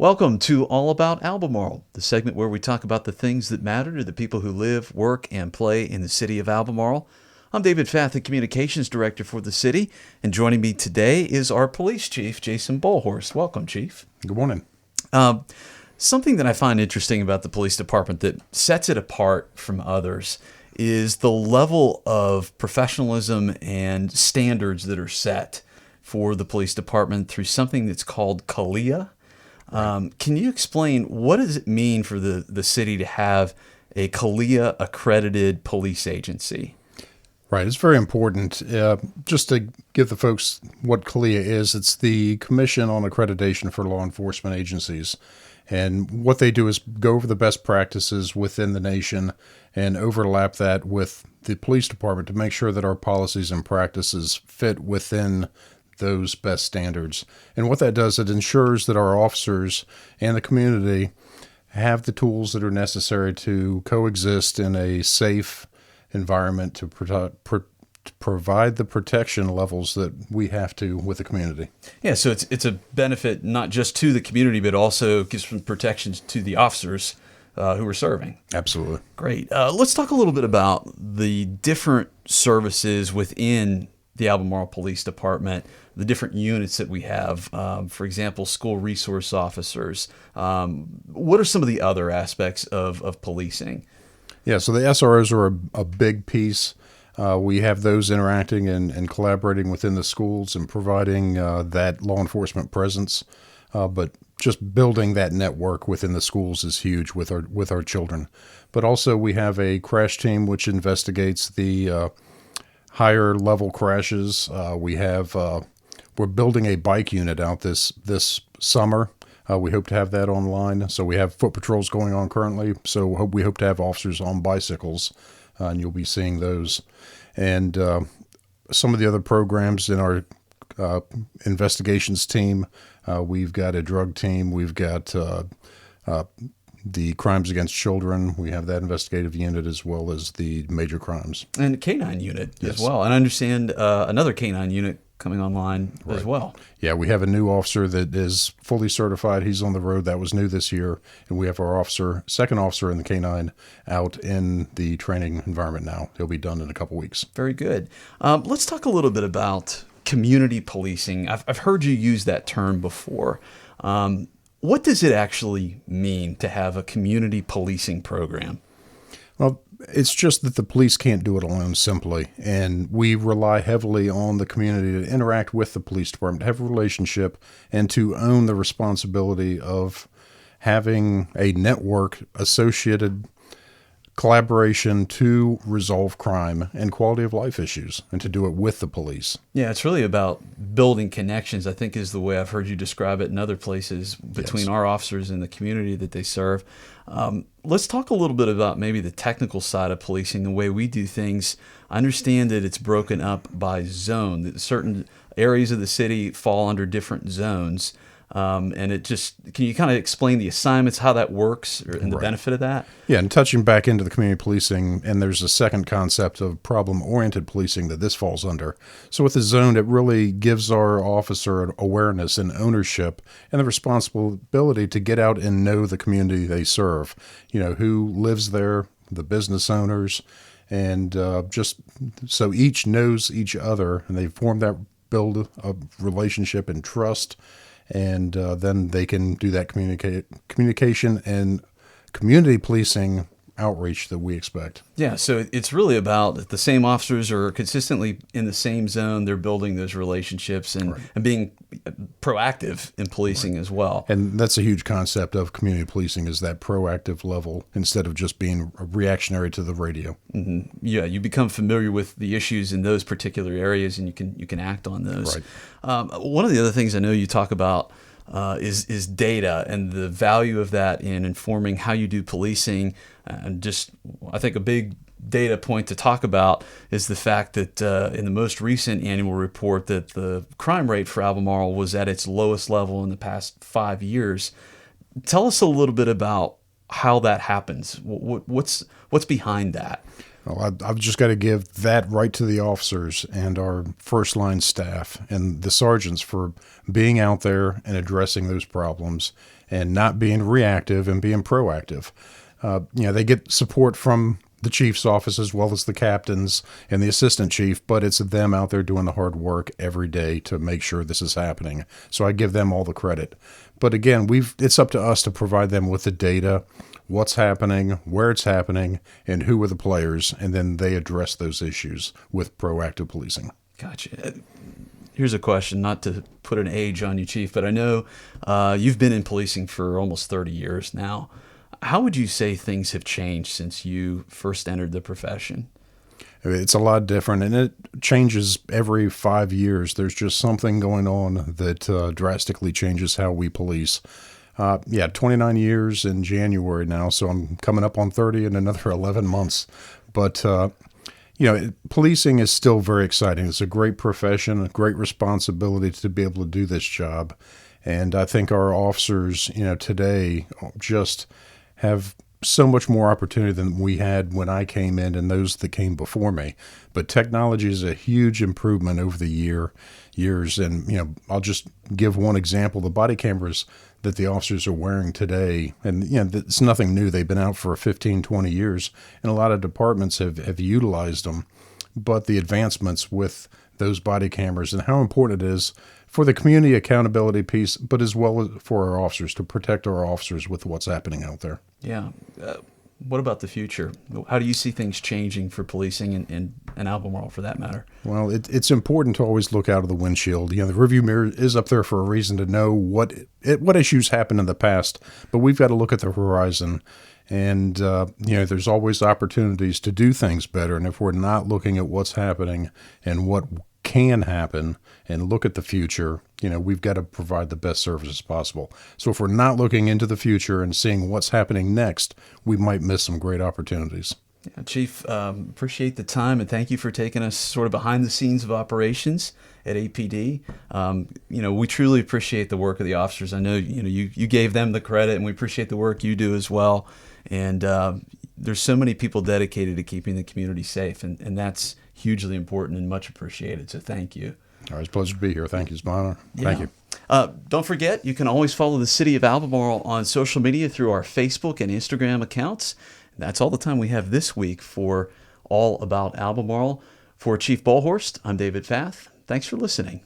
Welcome to All About Albemarle, the segment where we talk about the things that matter to the people who live, work, and play in the city of Albemarle. I'm David Fath, the Communications Director for the city, and joining me today is our Police Chief, Jason Bullhorse. Welcome, Chief. Good morning. Something that I find interesting about the police department that sets it apart from others is the level of professionalism and standards that are set for the police department through something that's called CALEA. Can you explain what does it mean for the city to have a CALEA accredited police agency? Right, it's very important. Just to give the folks what CALEA is, it's the Commission on Accreditation for Law Enforcement Agencies. And what they do is go over the best practices within the nation and overlap that with the police department to make sure that our policies and practices fit within those best standards. And what that does, it ensures that our officers and the community have the tools that are necessary to coexist in a safe environment to provide the protection levels that we have to with the community. Yeah, so it's a benefit not just to the community, but also gives some protections to the officers who are serving. Absolutely. Great. Let's talk a little bit about the different services within the Albemarle Police Department, the different units that we have. For example, school resource officers. What are some of the other aspects of policing? Yeah, so the SROs are a big piece. We have those interacting and collaborating within the schools and providing that law enforcement presence. But just building that network within the schools is huge with our children. But also we have a crash team which investigates the higher level crashes. We're building a bike unit out this summer. We hope to have that online. So we have foot patrols going on currently. So we hope to have officers on bicycles, and you'll be seeing those. And some of the other programs in our investigations team, we've got a drug team. We've got the crimes against children. We have that investigative unit as well as the major crimes. And a canine unit Yes. as well. And I understand another canine unit coming online as well. Yeah, we have a new officer that is fully certified. He's on the road. That was new this year. And we have our second officer in the canine out in the training environment now. He'll be done in a couple weeks. Very good. Let's talk a little bit about community policing. I've heard you use that term before. What does it actually mean to have a community policing program? Well, it's just that the police can't do it alone simply. And we rely heavily on the community to interact with the police department, to have a relationship, and to own the responsibility of having a network associated collaboration to resolve crime and quality of life issues, and to do it with the police. Yeah, it's really about building connections, I think is the way I've heard you describe it in other places between Yes. our officers and the community that they serve. Let's talk a little bit about maybe the technical side of policing, the way we do things. I understand that it's broken up by zone, that certain areas of the city fall under different zones. And can you kind of explain the assignments, how that works, and the benefit of that? Yeah, and touching back into the community policing, and there's a second concept of problem-oriented policing that this falls under. So with the zone, it really gives our officer an awareness and ownership and the responsibility to get out and know the community they serve. You know, who lives there, the business owners, and just so each knows each other, and they build a relationship and trust. And then they can do that communication and community policing outreach that we expect. Yeah, so it's really about the same officers are consistently in the same zone. They're building those relationships and being proactive in policing as well. And that's a huge concept of community policing, is that proactive level instead of just being reactionary to the radio. Mm-hmm. Yeah, you become familiar with the issues in those particular areas, and you can act on those. Right. One of the other things I know you talk about is data and the value of that in informing how you do policing. And just, I think a big data point to talk about is the fact that in the most recent annual report that the crime rate for Albemarle was at its lowest level in the past 5 years. Tell us a little bit about how that happens. What's behind that? Well, I've just got to give that right to the officers and our first line staff and the sergeants for being out there and addressing those problems and not being reactive and being proactive. They get support from the chief's office as well as the captains and the assistant chief, but it's them out there doing the hard work every day to make sure this is happening. So I give them all the credit. But again, it's up to us to provide them with the data, what's happening, where it's happening, and who are the players, and then they address those issues with proactive policing. Gotcha. Here's a question, not to put an age on you, Chief, but I know you've been in policing for almost 30 years now. How would you say things have changed since you first entered the profession? It's a lot different, and it changes every 5 years. There's just something going on that drastically changes how we police. 29 years in January now, so I'm coming up on 30 in another 11 months. But, policing is still very exciting. It's a great profession, a great responsibility to be able to do this job. And I think our officers, today just have so much more opportunity than we had when I came in and those that came before me. But technology is a huge improvement over the years. And, I'll just give one example. The body cameras that the officers are wearing today, and, it's nothing new. They've been out for 15, 20 years, and a lot of departments have utilized them. But the advancements with those body cameras and how important it is for the community accountability piece, but as well as for our officers to protect our officers with what's happening out there. Yeah. What about the future? How do you see things changing for policing in Albemarle, for that matter? Well, it's important to always look out of the windshield. The rearview mirror is up there for a reason to know what issues happened in the past, but we've got to look at the horizon. And, there's always opportunities to do things better. And if we're not looking at what's happening and what can happen and look at the future, we've got to provide the best services possible. So if we're not looking into the future and seeing what's happening next, we might miss some great opportunities. Yeah, Chief, appreciate the time, and thank you for taking us sort of behind the scenes of operations at APD. We truly appreciate the work of the officers. I know, you gave them the credit, and we appreciate the work you do as well. And there's so many people dedicated to keeping the community safe, and that's hugely important and much appreciated. So thank you. All right, it's a pleasure to be here. Thank you. It's my honor. Thank you. Don't forget, you can always follow the City of Albemarle on social media through our Facebook and Instagram accounts. That's all the time we have this week for All About Albemarle. For Chief Ballhorst, I'm David Fath. Thanks for listening.